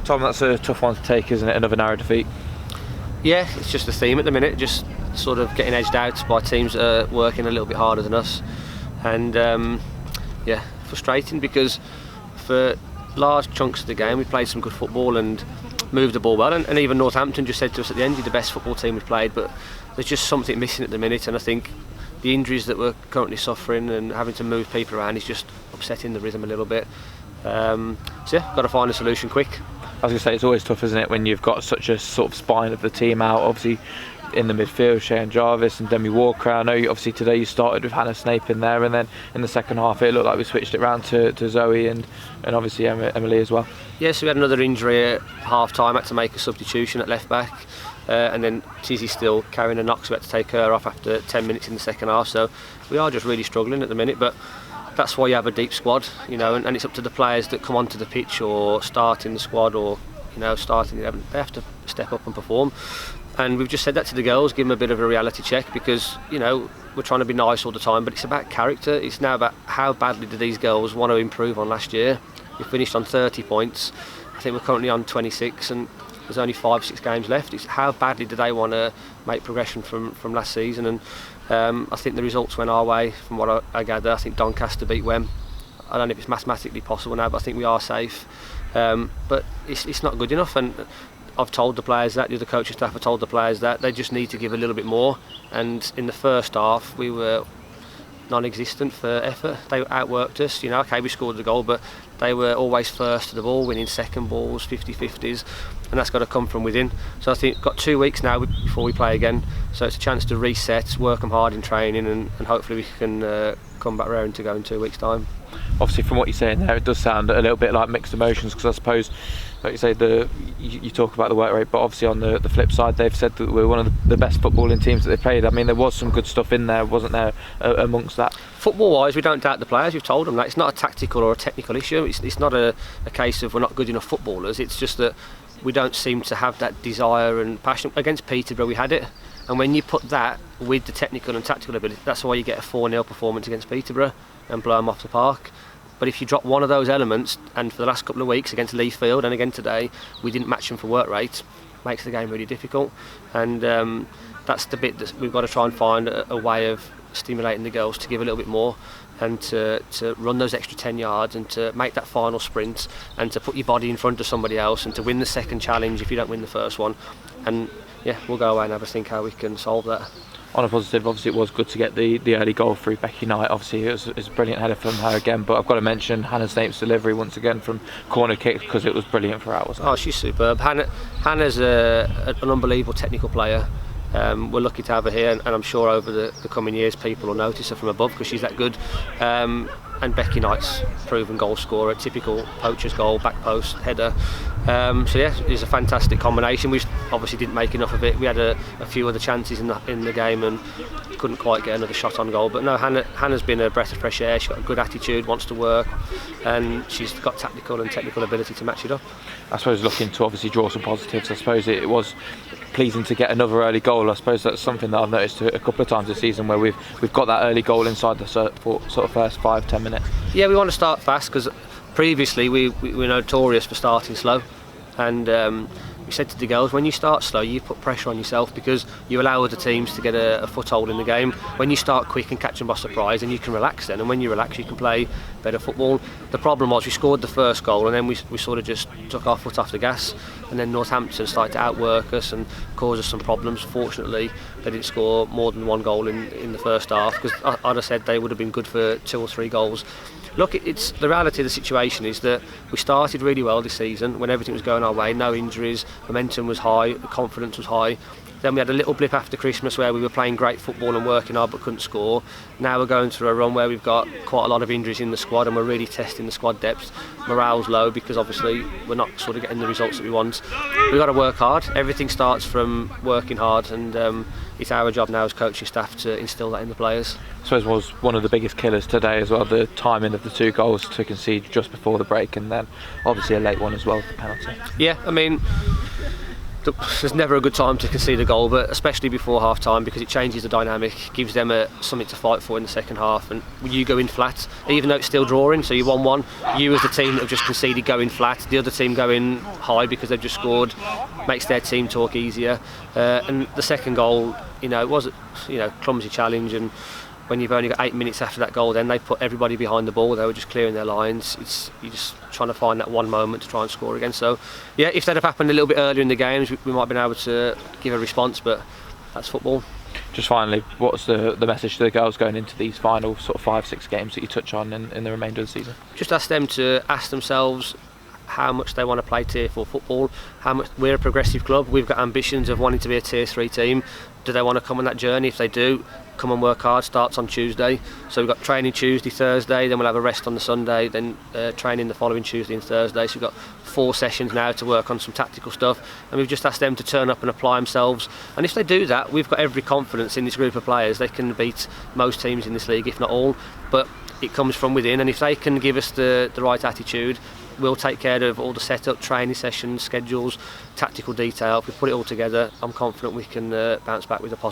Tom, that's a tough one to take, isn't it? Another narrow defeat. Yeah, it's just the theme at the minute, just sort of getting edged out by teams that are working a little bit harder than us. And yeah, frustrating because for large chunks of the game we played some good football and moved the ball well, and even Northampton just said to us at the end, you're the best football team we've played, but there's just something missing at the minute, and I think the injuries that we're currently suffering and having to move people around is just upsetting the rhythm a little bit. So yeah, got to find a solution quick. I was going to say, it's always tough, isn't it, when you've got such a sort of spine of the team out. Obviously in the midfield, Shane Jarvis and Demi Walker. I know obviously today you started with Hannah Snape in there, and then in the second half it looked like we switched it round to Zoe and obviously Emily as well. Yeah, so we had another injury at half time, had to make a substitution at left back, and then Tizzy still carrying a knock, so we had to take her off after 10 minutes in the second half. So we are just really struggling at the minute, but that's why you have a deep squad, and it's up to the players that come onto the pitch or start in the squad or start in the 11. They have to step up and perform. And we've just said that to the girls, give them a bit of a reality check, because we're trying to be nice all the time, but it's about character. It's now about how badly do these girls want to improve on last year. We finished on 30 points. I think we're currently on 26, and there's only 5-6 games left. It's how badly do they want to make progression from last season, and I think the results went our way from what I gather. I think Doncaster beat Wem. I don't know if it's mathematically possible now, but I think we are safe. But it's not good enough, and I've told the players that, the other coaching staff have told the players that they just need to give a little bit more. And in the first half we were non-existent for effort. They outworked us, okay, we scored the goal, but they were always first to the ball, winning second balls, 50-50s, and that's got to come from within. So I think we've got 2 weeks now before we play again, so it's a chance to reset, work them hard in training, and hopefully we can come back round to go in 2 weeks' time. Obviously from what you're saying there, it does sound a little bit like mixed emotions, because I suppose, like you say, you talk about the work rate, but obviously on the flip side they've said that we're one of the best footballing teams that they've played. I mean, there was some good stuff in there, wasn't there, amongst that? Football wise, we don't doubt the players. We've told them that it's not a tactical or a technical issue. It's not a case of we're not good enough footballers. It's just that we don't seem to have that desire and passion. Against Peterborough we had it, and when you put that with the technical and tactical ability, that's why you get a 4-0 performance against Peterborough and blow them off the park. But if you drop one of those elements, and for the last couple of weeks against Leafield and again today we didn't match them for work rate, makes the game really difficult. And that's the bit that we've got to try and find a way of stimulating the girls to give a little bit more, and to run those extra 10 yards and to make that final sprint and to put your body in front of somebody else and to win the second challenge if you don't win the first one. And yeah, we'll go away and have a think how we can solve that. On a positive, obviously it was good to get the early goal through Becky Knight. Obviously it was a brilliant header from her again, but I've got to mention Hannah Snape's delivery once again from corner kick, because it was brilliant for her, wasn't it? Oh, she's superb. Hannah's an unbelievable technical player. We're lucky to have her here, and I'm sure over the coming years people will notice her from above because she's that good. And Becky Knight's proven goal scorer, typical poacher's goal, back post, header. So yeah, it's a fantastic combination. We obviously didn't make enough of it. We had a few other chances in the game and couldn't quite get another shot on goal. But no, Hannah's been a breath of fresh air. She's got a good attitude, wants to work, and she's got tactical and technical ability to match it up. I suppose looking to obviously draw some positives, I suppose it was pleasing to get another early goal. I suppose that's something that I've noticed a couple of times this season, where we've got that early goal inside the sort of first 5-10 minutes. Yeah, we want to start fast, because previously we were notorious for starting slow, and we said to the girls, when you start slow you put pressure on yourself, because you allow other teams to get a foothold in the game. When you start quick and catch them by surprise, then you can relax then, and when you relax you can play better football. The problem was we scored the first goal and then we sort of just took our foot off the gas, and then Northampton started to outwork us and cause us some problems. Fortunately they didn't score more than one goal in the first half, because I'd have said they would have been good for 2 or 3 goals. Look, it's the reality of the situation is that we started really well this season when everything was going our way, no injuries, momentum was high, the confidence was high. Then we had a little blip after Christmas where we were playing great football and working hard but couldn't score. Now we're going through a run where we've got quite a lot of injuries in the squad and we're really testing the squad depth. Morale's low because obviously we're not sort of getting the results that we want. We've got to work hard. Everything starts from working hard, and it's our job now as coaching staff to instil that in the players. I suppose was one of the biggest killers today as well, the timing of the 2 goals to concede just before the break, and then obviously a late one as well, the penalty. Yeah, I mean, There's never a good time to concede a goal, but especially before half time, because it changes the dynamic, gives them something to fight for in the second half. And you go in flat, even though it's still drawing, so you're 1-1, you as the team that have just conceded go in flat, the other team go in high because they've just scored, makes their team talk easier. And the second goal, it was clumsy challenge, and when you've only got 8 minutes after that goal, then they put everybody behind the ball. They were just clearing their lines. You're just trying to find that one moment to try and score again. So, yeah, if that had happened a little bit earlier in the games, we might have been able to give a response, but that's football. Just finally, what's the message to the girls going into these final sort of 5-6 games that you touch on in the remainder of the season? Just ask them to ask themselves how much they want to play Tier 4 football. We're a progressive club. We've got ambitions of wanting to be a Tier 3 team. Do they want to come on that journey? If they do, come and work hard. Starts on Tuesday, so we've got training Tuesday, Thursday, then we'll have a rest on the Sunday, then training the following Tuesday and Thursday. So we've got 4 sessions now to work on some tactical stuff, and we've just asked them to turn up and apply themselves. And if they do that, we've got every confidence in this group of players. They can beat most teams in this league, if not all, but it comes from within. And if they can give us the right attitude, we'll take care of all the setup, training sessions, schedules, tactical detail. If we put it all together, I'm confident we can bounce back with a positive